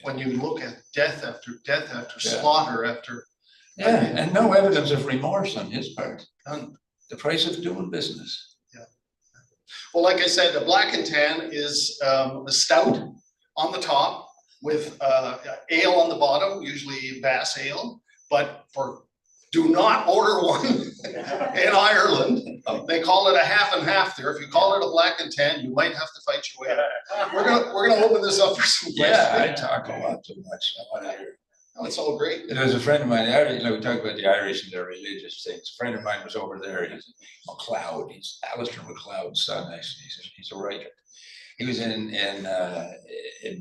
when you look at death after slaughter after. Yeah, and no evidence of remorse on his part. None. The price of doing business. Yeah. Well, like I said, the black and tan is a stout on the top with ale on the bottom, usually Bass ale, but do not order one in Ireland. They call it a half and half there. If you call it a black and tan, you might have to fight your way out. We're gonna open this up for some questions. Yeah, I talk a lot too much. I want to hear. Oh, it's all great. There was a friend of mine, you know, we talk about the Irish and their religious things. A friend of mine was over there. He's MacLeod. He's Alistair MacLeod's son. Actually, he's a writer. He was in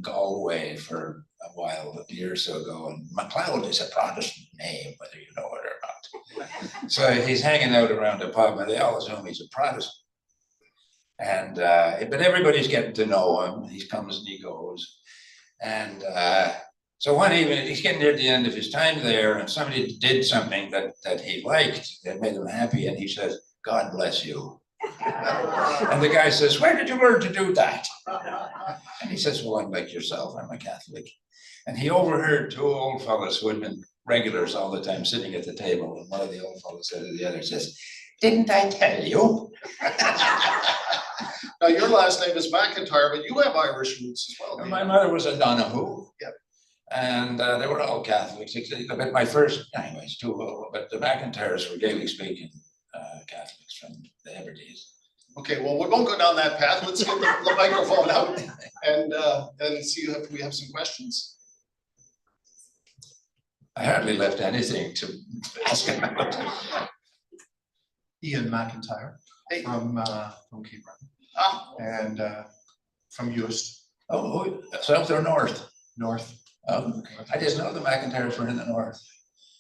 Galway for a while, a year or so ago, and MacLeod is a Protestant name, whether you know it or not. So he's hanging out around a pub, and they all assume he's a Protestant. And but everybody's getting to know him. He comes and he goes, and so one evening he's getting near the end of his time there, and somebody did something that he liked that made him happy, and he says, "God bless you." And the guy says, "Where did you learn to do that?" And he says, "Well, I'm like yourself, I'm a Catholic." And he overheard two old fellows who had been regulars all the time sitting at the table. And one of the old fellows said to the other, says, "Didn't I tell you?" Now, your last name is MacIntyre, but you have Irish roots as well. And my mother was a Donoghue. Yep. And they were all Catholics. But my first, anyways, but the MacIntyres were Gaelic speaking Catholics from the Hebrides. Okay, well, we won't go down that path. Let's get the microphone out and see if we have some questions. I hardly left anything to ask him about. Ian MacIntyre Hey. from Cape Breton and from Eust, Oh, south or north? north. I didn't know the MacIntyres were in the north.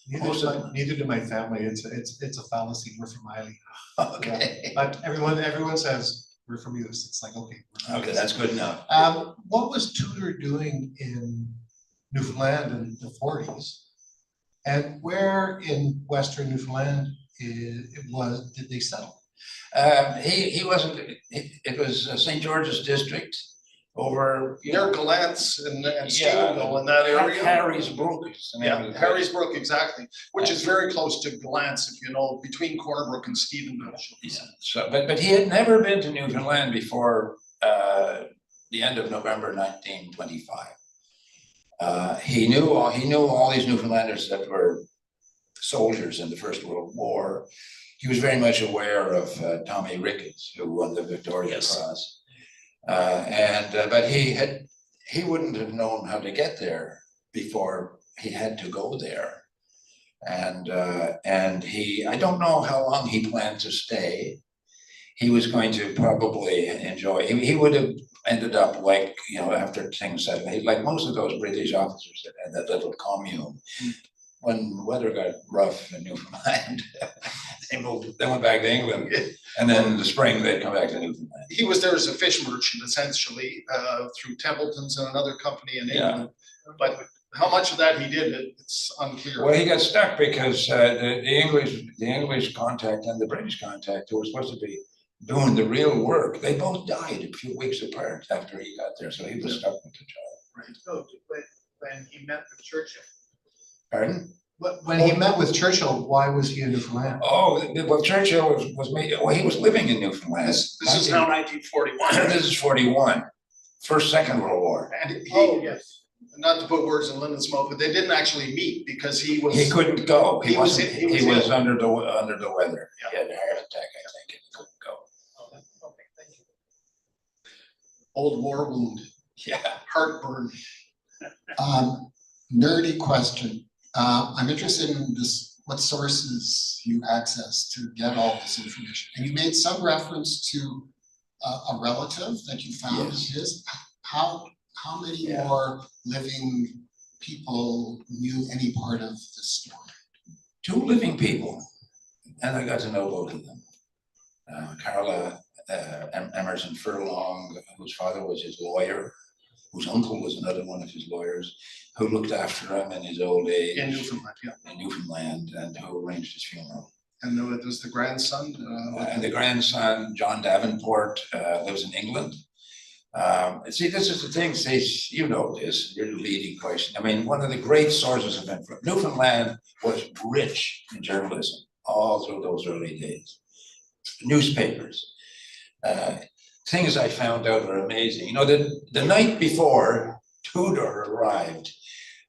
Neither do my family. It's a fallacy. We're from Islay. Okay. But everyone says we're from Eust. It's like, okay. Okay, that's good enough. What was Tudor doing in Newfoundland in the 40s? And where in Western Newfoundland did they settle? He wasn't, it was St. George's District over. Near Galance and Stephenville in that area. Harry's Brook. Yeah, Harry's Brook, exactly, which is very close to Galance, if you know, between Corner Brook and Stephenville. Yeah. So, but he had never been to Newfoundland before the end of November 1925. He knew all these Newfoundlanders that were soldiers in the First World War. He was very much aware of Tommy Ricketts, who won the Victoria Cross. But he wouldn't have known how to get there before he had to go there. And I don't know how long he planned to stay. He was going to probably enjoy, he would have ended up like, you know, after things settled, like most of those British officers that had that little commune. When the weather got rough in Newfoundland, they went back to England, and then in the spring they'd come back to Newfoundland. He was there as a fish merchant, essentially, through Templeton's and another company in England. But how much of that he did, it's unclear. Well, he got stuck because the English contact and the British contact, who were supposed to be doing the real work, they both died a few weeks apart after he got there, so he was stuck with the job. Right. So when he met with Churchill. Pardon? When he met with Churchill, why was he in Newfoundland? Oh, well, Churchill he was living in Newfoundland. This is now 1941. This is 41, Second World War. And Yes. not to put words in Linden's mouth, but they didn't actually meet because he couldn't go. He was ill. under the weather. Yeah. He had a heart attack, I think, and he couldn't go. Okay, thank you. Old war wound, Yeah. heartburn. Nerdy question. I'm interested in this, what sources you access to get all this information. And you made some reference to a relative that you found his. How many more living people knew any part of this story? 2 living people, and I got to know both of them. Carla Emerson Furlong, whose father was his lawyer, whose uncle was another one of his lawyers, who looked after him in his old age In Newfoundland, yeah. in Newfoundland, and who arranged his funeral. And there was the grandson. And the grandson, John Davenport, lives in England. See, this is the thing, Stacey, you know this, you're the leading question. I mean, one of the great sources of influence, Newfoundland was rich in journalism all through those early days. Newspapers. Things I found out were amazing. You know, the night before Tudor arrived,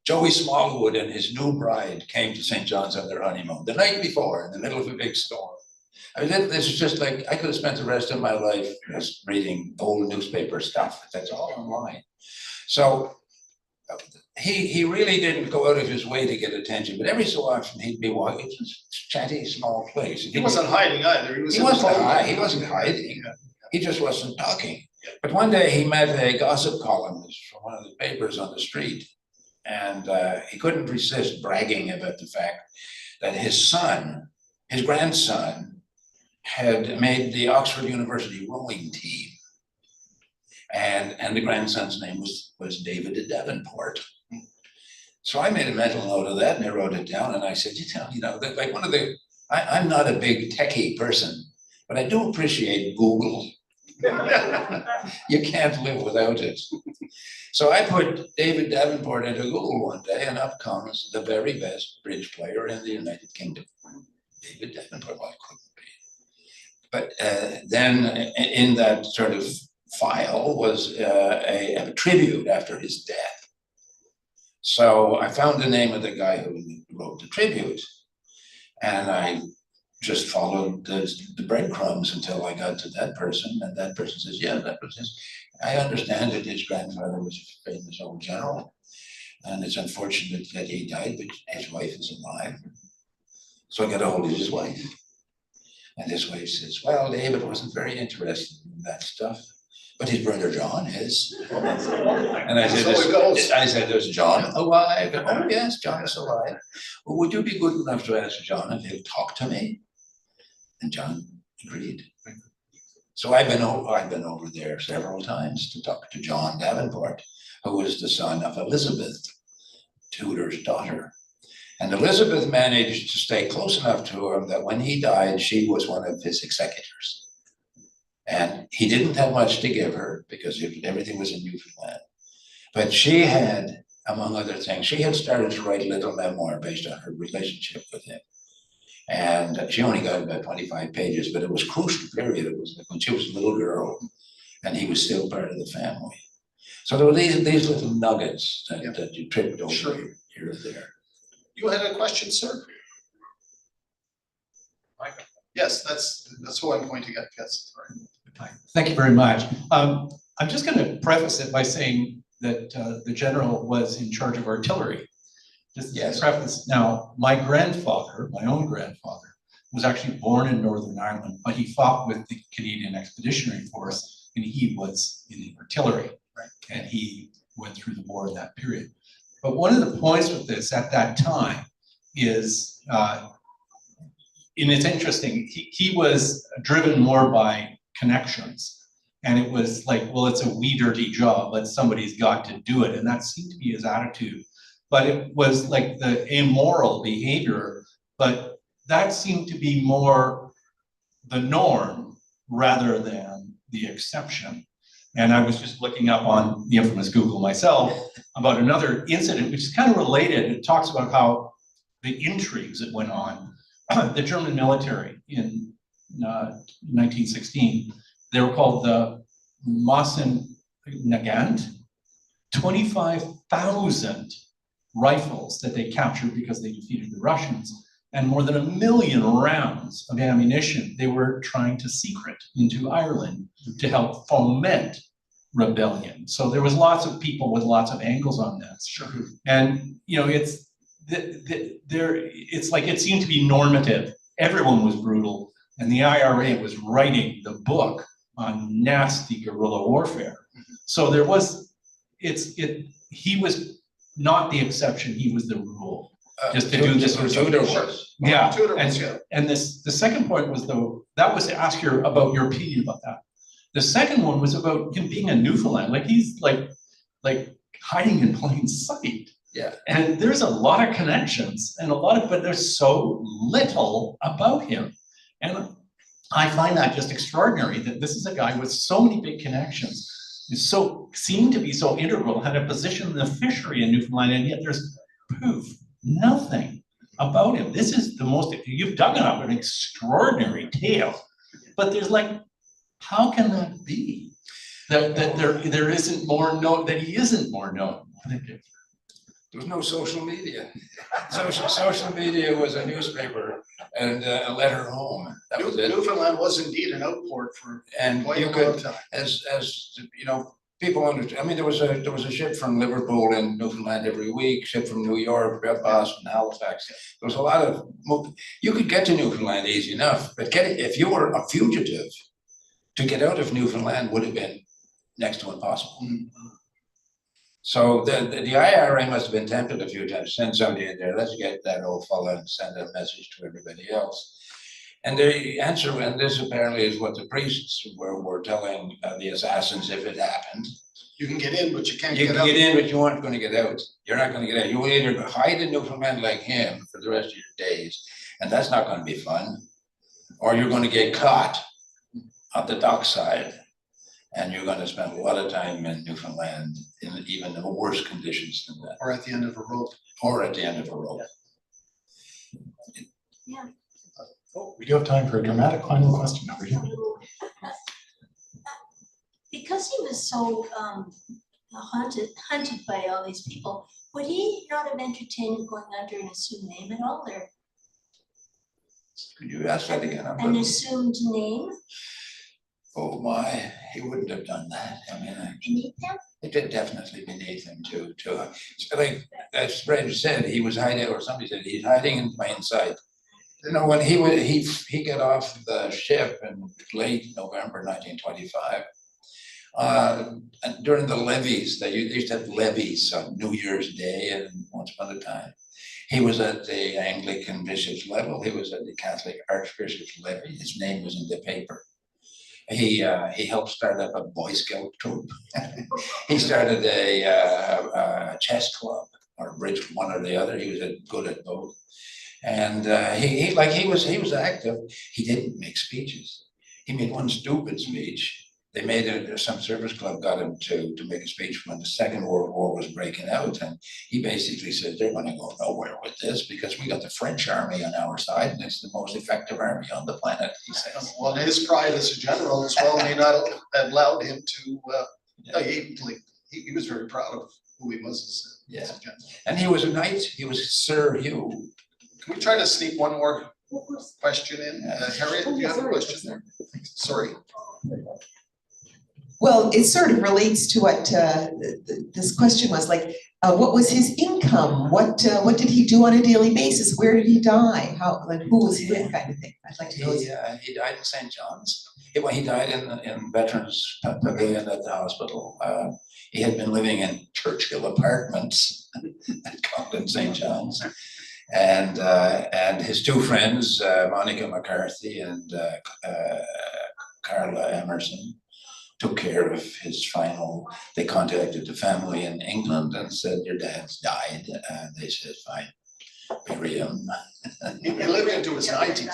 Joey Smallwood and his new bride came to St. John's on their honeymoon. The night before, in the middle of a big storm. I mean, this is just like, I could have spent the rest of my life just reading old newspaper stuff. That's all online. So he really didn't go out of his way to get attention, but every so often he'd be walking, it's a chatty, small place. He wasn't hiding either. He wasn't hiding. He just wasn't talking. But one day he met a gossip columnist from one of the papers on the street, and he couldn't resist bragging about the fact that his son, his grandson, had made the Oxford University rowing team. And the grandson's name was David Davenport. So I made a mental note of that and I wrote it down and I said, you know, like one of the, I'm not a big techie person, but I do appreciate Google. You can't live without it. So I put David Davenport into Google one day and up comes the very best bridge player in the United Kingdom. David Davenport, well, I couldn't be. But then in that sort of file was a tribute after his death. So I found the name of the guy who wrote the tribute and I just followed the breadcrumbs until I got to that person, and that person says, yeah, that was his. I understand that his grandfather was a famous old general, and it's unfortunate that he died, but his wife is alive. So I got a hold of his wife. And his wife says, well, David wasn't very interested in that stuff, but his brother John is. And I said, there's John alive? Oh, yes, John is alive. Well, would you be good enough to ask John if he'll talk to me? And John agreed. So I've been over there several times to talk to John Davenport, who was the son of Elizabeth, Tudor's daughter. And Elizabeth managed to stay close enough to him that when he died, she was one of his executors. And he didn't have much to give her because everything was in Newfoundland. But she had, among other things, she had started to write a little memoir based on her relationship with him. And she only got about 25 pages, but it was a crucial period. It was when she was a little girl and he was still part of the family. So there were these little nuggets that you tripped over here or there. You had a question, sir? Yes, that's who I'm pointing at. Yes. Hi. Thank you very much. I'm just going to preface it by saying that the general was in charge of artillery. Just to preface. Now, my grandfather, my own grandfather, was actually born in Northern Ireland, but he fought with the Canadian Expeditionary Force, and he was in the artillery, and he went through the war in that period. But one of the points with this at that time is, and it's interesting, he was driven more by connections. And it was like, well, it's a wee dirty job, but somebody's got to do it. And that seemed to be his attitude. But it was like the immoral behavior, but that seemed to be more the norm rather than the exception. And I was just looking up on the infamous Google myself about another incident, which is kind of related. It talks about how the intrigues that went on. The German military in 1916, they were called the Massenagant, 25,000 rifles that they captured because they defeated the Russians, and more than 1 million rounds of ammunition they were trying to secret into Ireland to help foment rebellion. So there was lots of people with lots of angles on this. Sure. And you know, it's like it seemed to be normative. Everyone was brutal, and the IRA was writing the book on nasty guerrilla warfare. So there was, he was not the exception, he was the rule. Just to do this. Tudor was. Yeah, Tudor was, and the second point was that was to ask about your opinion about that. The second one was about him being a Newfoundland, like he's like hiding in plain sight. Yeah. And there's a lot of connections and but there's so little about him. And I find that just extraordinary that this is a guy with so many big connections, who seemed to be so integral, had a position in the fishery in Newfoundland, and yet there's nothing about him. This is the most, you've dug up an extraordinary tale, but there's like, how can that be? That there isn't more known, that he isn't more known. Thank you. There was no social media. Social media was a newspaper and a letter home. That was it. Newfoundland was indeed an outport for And quite you a long could, time. as you know, people understand. I mean, there was a ship from Liverpool in Newfoundland every week, ship from New York, Boston, Halifax. There was a lot of, you could get to Newfoundland easy enough, but if you were a fugitive, to get out of Newfoundland would have been next to impossible. So the IRA must have been tempted a few times, send somebody in there, let's get that old fella and send a message to everybody else. And the answer, and this apparently is what the priests were telling the assassins if it happened. You can get in, but you can't You get can out. get in, but you aren't going to get out. You're not going to get out. You will either hide in Newfoundland like him for the rest of your days, and that's not going to be fun, or you're going to get caught at the dockside, and you're going to spend a lot of time in Newfoundland in even worse conditions than that. Or at the end of a rope. Or at the end of a rope. Yeah. Oh, we do have time for a dramatic final question over here. Because he was so hunted by all these people, would he not have entertained going under an assumed name at all, or Could you ask that again? an assumed name Oh my, he wouldn't have done that. I mean, beneath him? it did definitely beneath him to it's like, as Reg said, he was hiding, or somebody said, he's hiding in plain sight. You know, when he got off the ship in late November 1925, and during the levees, they used to have levees on New Year's Day and once upon a time. He was at the Anglican bishop's level. He was at the Catholic archbishop's levy. His name was in the paper. He helped start up a Boy Scout troop. He started a chess club or a bridge, one or the other. He was good at both. And he was active. He didn't make speeches. He made one stupid speech. They made some service club got him to make a speech when the Second World War was breaking out, and he basically said they're going to go nowhere with this because we got the French army on our side, and it's the most effective army on the planet. He says. Well, his pride as a general as well may not have allowed him to. He was very proud of who he was as a general. And he was a knight. He was Sir Hugh. Can we try to sneak one more question in? Harriet, do you have a question there? Sorry. Well, it sort of relates to what this question was, like, what was his income? What did he do on a daily basis? Where did he die? How, like, who was he with, kind of thing? I'd like to know. He died in St. John's. He died in Veterans Pavilion at the hospital. He had been living in Churchill Apartments at Conklin St. John's. And his two friends, Monica McCarthy and Carla Emerson, took care of his final. They contacted the family in England and said, your dad's died. And they said, fine, bury him. He lived into his 90s.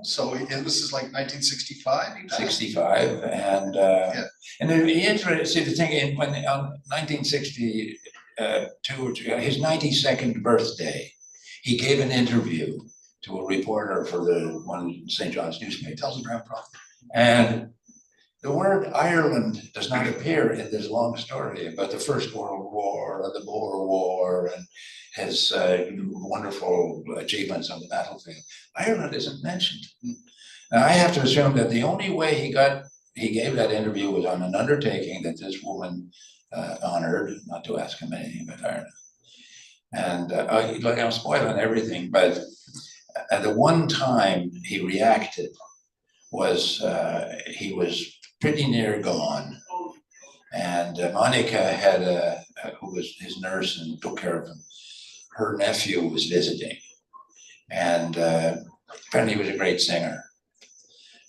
So this is like 1965? 65, and then the interesting thing, when on 1962, his 92nd birthday, he gave an interview to a reporter for the one St. John's newspaper. Telegram problem. And the word Ireland does not appear in this long story about the First World War or the Boer War and his wonderful achievements on the battlefield. Ireland isn't mentioned. Now, I have to assume that the only way he gave that interview was on an undertaking that this woman honored, not to ask him anything about Ireland. And look, I'm spoiling everything, but at the one time he reacted was he was pretty near gone. And Monica had who was his nurse and took care of him. Her nephew was visiting, and apparently he was a great singer.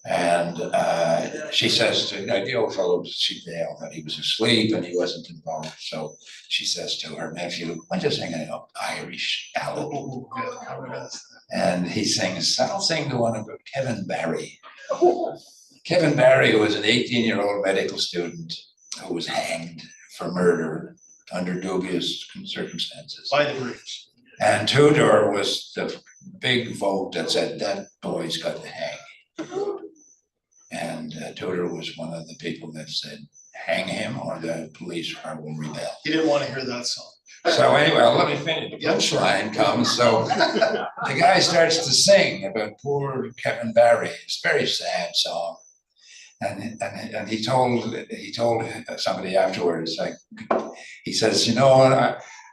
And she says to, the old fellow, she that he was asleep and he wasn't involved. So she says to her nephew, "Why don't you sing an Irish ballad?" Oh, yeah, how it is. And he sings, "I'll sing the one about Kevin Barry." Kevin Barry was an 18-year-old medical student who was hanged for murder under dubious circumstances. By the British. And Tudor was the big vote that said that boy's got to hang. And Tudor was one of the people that said, hang him or the police will rebel. He didn't want to hear that song. So anyway, let me finish. The punchline comes. So the guy starts to sing about poor Kevin Barry. It's a very sad song. And he told somebody afterwards, like, he says,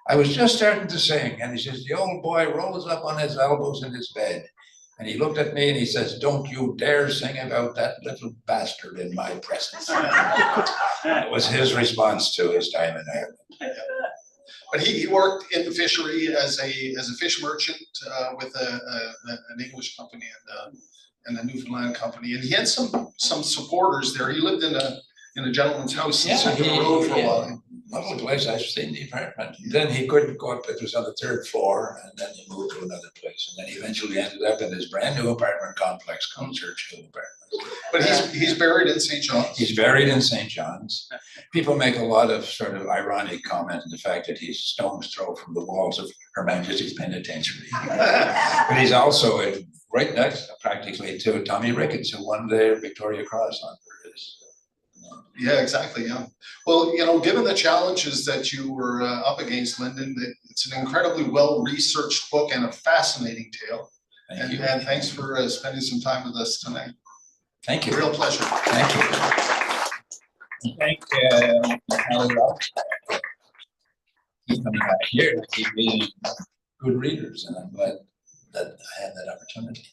I was just starting to sing, and he says, the old boy rolls up on his elbows in his bed, and he looked at me and he says, "Don't you dare sing about that little bastard in my presence." It was his response to his time in Ireland. But he worked in the fishery as a fish merchant with an English company and a Newfoundland company, and he had some supporters there. He lived in a gentleman's house in Central Road for a while. Lovely place. I've seen the apartment. Then he couldn't go up. It was on the 3rd floor, and then he moved to another place, and then he eventually ended up in this brand new apartment complex called Churchill Apartments. But he's buried in St. John's. He's buried in St. John's. People make a lot of sort of ironic comment on the fact that he's stone's throw from the walls of Her Majesty's Penitentiary. But he's also right next, practically, to Tommy Ricketts, who won the Victoria Cross on his. Yeah, exactly. Yeah. Well, given the challenges that you were up against, Linden, it's an incredibly well-researched book and a fascinating tale. Thank you. And thanks for spending some time with us tonight. Thank you. Real pleasure. Thank you. Thank Kelly Rock. He's coming back here to keep reading good readers, and I'm glad that I had that opportunity.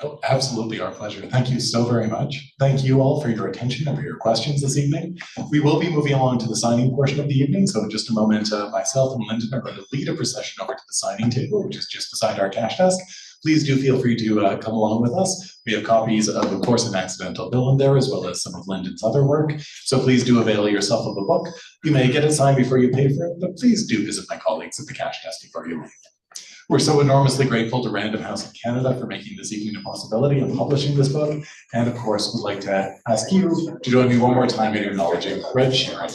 Oh, absolutely our pleasure. Thank you so very much. Thank you all for your attention and for your questions this evening. We will be moving along to the signing portion of the evening. So in just a moment, myself and Linden are going to lead a procession over to the signing table, which is just beside our cash desk. Please do feel free to come along with us. We have copies of Course in Accidental Bill in there, as well as some of Linden's other work. So please do avail yourself of a book. You may get it signed before you pay for it, but please do visit my colleagues at the cash desk before you leave. We're so enormously grateful to Random House of Canada for making this evening a possibility and publishing this book. And of course, we'd like to ask you to join me one more time in acknowledging Reg Sherren.